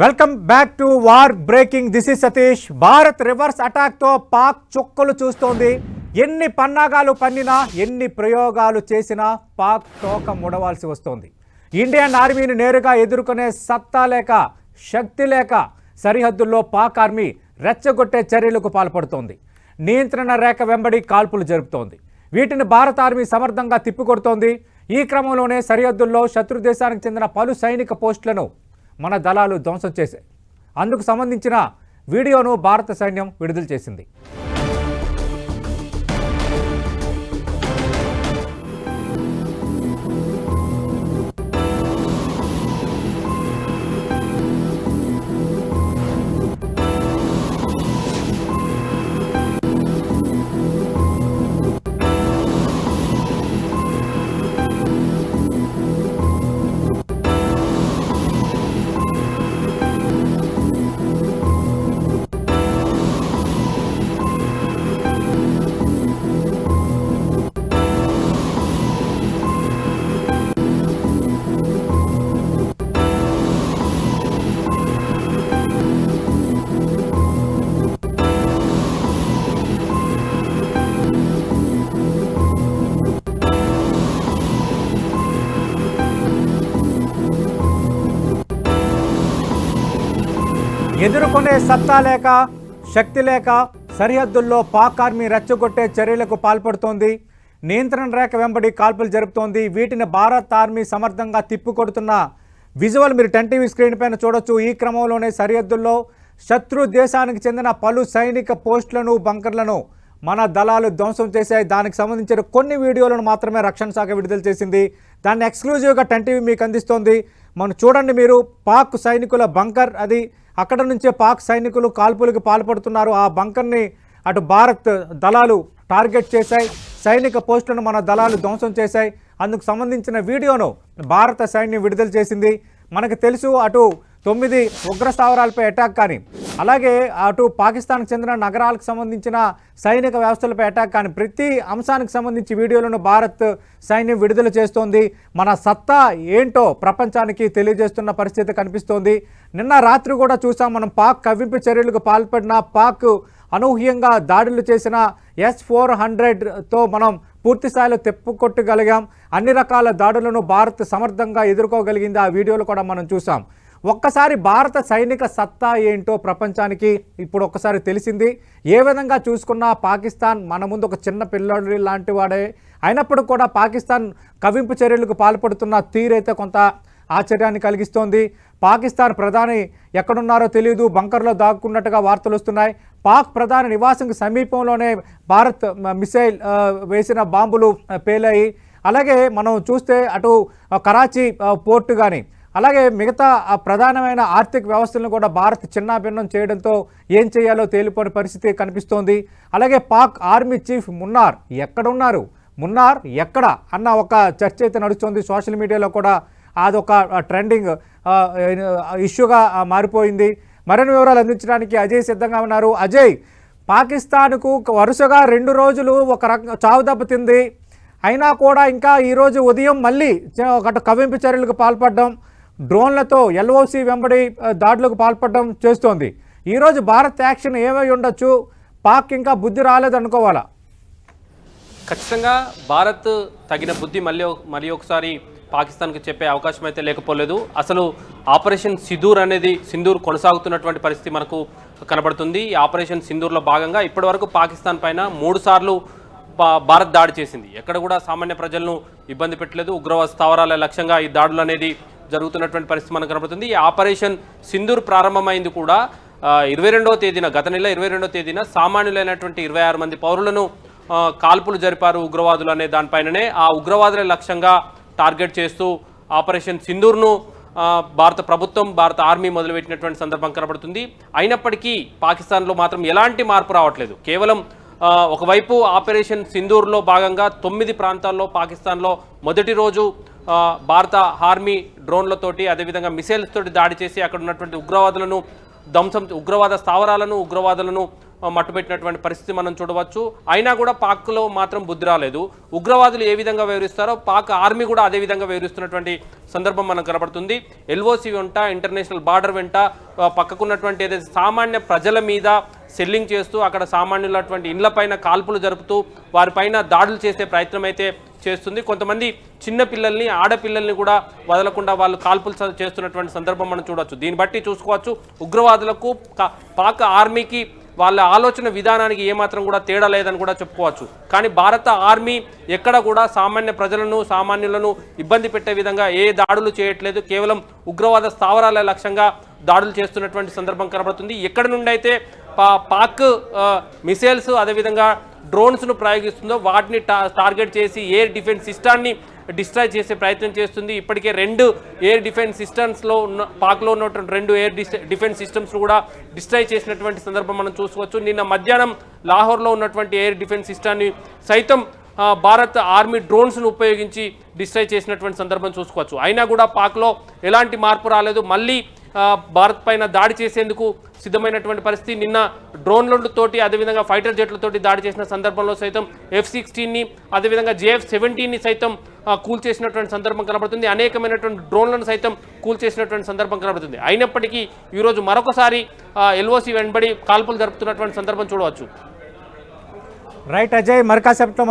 Welcome back to war breaking. This is Satish. Bharat reverse అటాక్తో పాక్ చుక్కలు చూస్తోంది. ఎన్ని పన్నాగాలు పన్నినా, ఎన్ని ప్రయోగాలు చేసినా పాక్ తోక ముడవాల్సి వస్తోంది. ఇండియన్ ఆర్మీని నేరుగా ఎదుర్కొనే సత్తా లేక, శక్తి లేక సరిహద్దుల్లో పాక్ ఆర్మీ రెచ్చగొట్టే చర్యలకు పాల్పడుతోంది. నియంత్రణ రేఖ వెంబడి కాల్పులు జరుపుతోంది. వీటిని భారత ఆర్మీ సమర్థంగా తిప్పికొడుతోంది. ఈ క్రమంలోనే సరిహద్దుల్లో శత్రు దేశానికి చెందిన పలు సైనిక పోస్టులను మన దళాలు ధ్వంసం చేశాయి. అందుకు సంబంధించిన వీడియోను భారత సైన్యం విడుదల చేసింది. ఎదుర్కొనే సత్తా లేక, శక్తి లేక సరిహద్దుల్లో పాక్ ఆర్మీ రెచ్చగొట్టే చర్యలకు పాల్పడుతోంది. నియంత్రణ రేఖ వెంబడి కాల్పులు జరుపుతోంది. వీటిని భారత్ ఆర్మీ సమర్థంగా తిప్పికొడుతున్న విజువల్ మీరు 10 టీవీ స్క్రీన్ పైన చూడొచ్చు. ఈ క్రమంలోనే సరిహద్దుల్లో శత్రు దేశానికి చెందిన పలు సైనిక పోస్టులను, బంకర్లను మన దళాలు ధ్వంసం చేశాయి. దానికి సంబంధించిన కొన్ని వీడియోలను మాత్రమే రక్షణ శాఖ విడుదల చేసింది. దాన్ని ఎక్స్క్లూజివ్గా 10 టీవీ మీకు అందిస్తోంది. మనం చూడండి. మీరు పాక్ సైనికుల బంకర్ అది. అక్కడ నుంచే పాక్ సైనికులు కాల్పులకు పాల్పడుతున్నారు. ఆ బంకర్ని అటు భారత్ దళాలు టార్గెట్ చేశాయి. సైనిక పోస్టులను మన దళాలు ధ్వంసం చేశాయి. అందుకు సంబంధించిన వీడియోను భారత సైన్యం విడుదల చేసింది. మనకు తెలుసు, అటు 9 ఉగ్ర స్థావరాలపై అటాక్ కానీ, అలాగే అటు పాకిస్తాన్కి చెందిన నగరాలకు సంబంధించిన సైనిక వ్యవస్థలపై అటాక్ కానీ, ప్రతి అంశానికి సంబంధించి వీడియోలను భారత్ సైన్యం విడుదల చేస్తోంది. మన సత్తా ఏంటో ప్రపంచానికి తెలియజేస్తున్న పరిస్థితి కనిపిస్తోంది. నిన్న రాత్రి కూడా చూసాం మనం. పాక్ కవ్వింపు చర్యలకు పాల్పడిన, పాక్ అనూహ్యంగా దాడులు చేసిన S-400తో మనం పూర్తి స్థాయిలో తిప్పుకొట్టగలిగాం. అన్ని రకాల దాడులను భారత్ సమర్థంగా ఎదుర్కోగలిగింది. ఆ వీడియోలు కూడా మనం చూసాం. ఒక్కసారి భారత సైనిక సత్తా ఏంటో ప్రపంచానికి ఇప్పుడు ఒక్కసారి తెలిసింది. ఏ విధంగా చూసుకున్నా పాకిస్తాన్ మన ముందు ఒక చిన్న పిల్లాడి లాంటి వాడే. అయినప్పుడు కూడా పాకిస్తాన్ కవ్వింపు చర్యలకు పాల్పడుతున్న తీరైతే కొంత ఆశ్చర్యాన్ని కలిగిస్తోంది. పాకిస్తాన్ ప్రధాని ఎక్కడున్నారో తెలియదు, బంకర్లో దాక్కున్నట్టుగా వార్తలు వస్తున్నాయి. పాక్ ప్రధాని నివాసం సమీపంలోనే భారత్ మిసైల్ వేసిన బాంబులు పేలాయి. అలాగే మనం చూస్తే అటు కరాచీ పోర్టు కానీ, అలాగే మిగతా ప్రధానమైన ఆర్థిక వ్యవస్థలను కూడా భారత్ చిన్నాభిన్నం చేయడంతో ఏం చేయాలో తేలిపోని పరిస్థితి కనిపిస్తోంది. అలాగే పాక్ ఆర్మీ చీఫ్ మున్నార్ ఎక్కడున్నారు, మున్నార్ ఎక్కడ అన్న ఒక చర్చ అయితే నడుస్తోంది. సోషల్ మీడియాలో కూడా అదొక ట్రెండింగ్ ఇష్యూగా మారిపోయింది. మరిన్ని వివరాలు అందించడానికి అజయ్ సిద్ధంగా ఉన్నారు. అజయ్, పాకిస్తాన్కు వరుసగా 2 రోజులు ఒక చావు దెబ్బతింది. అయినా కూడా ఇంకా ఈరోజు ఉదయం మళ్ళీ ఒక కవ్వింపు చర్యలకు పాల్పడడం, డ్రోన్లతో LOC వెంబడి దాడులకు పాల్పడడం చేస్తోంది. ఈరోజు భారత్ యాక్షన్ ఏమై ఉండొచ్చు? పాక్ ఇంకా బుద్ధి రాలేదనుకోవాలా? ఖచ్చితంగా భారత్ తగిన బుద్ధి మళ్ళీ ఒకసారి పాకిస్తాన్కి చెప్పే అవకాశం అయితే లేకపోలేదు. అసలు ఆపరేషన్ సింధూర్ కొనసాగుతున్నటువంటి పరిస్థితి మనకు కనబడుతుంది. ఈ ఆపరేషన్ సింధూర్లో భాగంగా ఇప్పటివరకు పాకిస్తాన్ పైన 3 సార్లు భారత్ దాడి చేసింది. ఎక్కడ కూడా సామాన్య ప్రజలను ఇబ్బంది పెట్టలేదు. ఉగ్రవాద స్థావరాల లక్ష్యంగా ఈ దాడులు అనేది జరుగుతున్నటువంటి పరిస్థితి మనకు కనబడుతుంది. ఈ ఆపరేషన్ సింధూర్ ప్రారంభమైంది కూడా 22వ తేదీన, గత నెల 22వ తేదీన సామాన్యులైనటువంటి 26 మంది పౌరులను కాల్పులు జరిపారు ఉగ్రవాదులు అనే దానిపైననే. ఆ ఉగ్రవాదుల లక్ష్యంగా టార్గెట్ చేస్తూ ఆపరేషన్ సింధూర్ను భారత ప్రభుత్వం, భారత ఆర్మీ మొదలుపెట్టినటువంటి సందర్భం కనబడుతుంది. అయినప్పటికీ పాకిస్తాన్లో మాత్రం ఎలాంటి మార్పు రావట్లేదు. కేవలం ఒకవైపు ఆపరేషన్ సింధూర్లో భాగంగా 9 ప్రాంతాల్లో పాకిస్తాన్లో మొదటి రోజు భారత ఆర్మీ డ్రోన్లతోటి, అదేవిధంగా మిసైల్స్ తోటి దాడి చేసి అక్కడ ఉన్నటువంటి ఉగ్రవాద స్థావరాలను, ఉగ్రవాదులను మట్టుపెట్టినటువంటి పరిస్థితి మనం చూడవచ్చు. అయినా కూడా పాక్లో మాత్రం బుద్ధి రాలేదు. ఉగ్రవాదులు ఏ విధంగా వ్యవహరిస్తారో పాక్ ఆర్మీ కూడా అదే విధంగా వ్యవహరిస్తున్నటువంటి సందర్భం మనకు కనబడుతుంది. ఎల్ఓసి వెంట, ఇంటర్నేషనల్ బార్డర్ వెంట పక్కకున్నటువంటి ఏదైతే సామాన్య ప్రజల మీద సెల్లింగ్ చేస్తూ అక్కడ సామాన్యులటువంటి ఇండ్లపైన కాల్పులు జరుపుతూ వారిపైన దాడులు చేసే ప్రయత్నం అయితే చేస్తుంది. కొంతమంది చిన్న పిల్లల్ని, ఆడపిల్లల్ని కూడా వదలకుండా వాళ్ళు కాల్పులు చేస్తున్నటువంటి సందర్భం మనం చూడవచ్చు. దీన్ని బట్టి చూసుకోవచ్చు ఉగ్రవాదులకు పాక్ ఆర్మీకి వాళ్ళ ఆలోచన విధానానికి ఏమాత్రం కూడా తేడా లేదని కూడా చెప్పుకోవచ్చు. కానీ భారత ఆర్మీ ఎక్కడ కూడా సామాన్య ప్రజలను, సామాన్యులను ఇబ్బంది పెట్టే విధంగా ఏ దాడులు చేయట్లేదు. కేవలం ఉగ్రవాద స్థావరాల లక్ష్యంగా దాడులు చేస్తున్నటువంటి సందర్భం కనబడుతుంది. ఎక్కడి నుండి అయితే పాక్ మిసైల్స్ అదేవిధంగా డ్రోన్స్ను ప్రయోగిస్తుందో వాటిని టార్గెట్ చేసి ఎయిర్ డిఫెన్స్ సిస్టాన్ని డిస్ట్రాయ్ చేసే ప్రయత్నం చేస్తుంది. ఇప్పటికే 2 ఎయిర్ డిఫెన్స్ సిస్టమ్స్లో పాక్లో ఉన్నటువంటి 2 ఎయిర్ డిఫెన్స్ సిస్టమ్స్ కూడా డిస్ట్రాయ్ చేసినటువంటి సందర్భం మనం చూసుకోవచ్చు. నిన్న మధ్యాహ్నం లాహోర్లో ఉన్నటువంటి ఎయిర్ డిఫెన్స్ సిస్టాన్ని సైతం భారత్ ఆర్మీ డ్రోన్స్ను ఉపయోగించి డిస్ట్రాయ్ చేసినటువంటి సందర్భం చూసుకోవచ్చు. అయినా కూడా పాక్లో ఎలాంటి మార్పు రాలేదు. మళ్ళీ భారత్ పైన దాడి చేసేందుకు సిద్ధమైనటువంటి పరిస్థితి. నిన్న డ్రోన్లతోటి అదేవిధంగా ఫైటర్ జెట్లతోటి దాడి చేసిన సందర్భంలో సైతం F-16ని అదేవిధంగా JF-17ని సైతం కూల్చేసినటువంటి సందర్భం కనబడుతుంది. అనేకమైనటువంటి డ్రోన్లను సైతం కూల్చేసినటువంటి సందర్భం కనబడుతుంది. అయినప్పటికీ ఈరోజు మరొకసారి LOC వెంబడి కాల్పులు జరుపుతున్నటువంటి సందర్భం చూడవచ్చు. రైట్ అజయ్, మరి కాసేపట్లో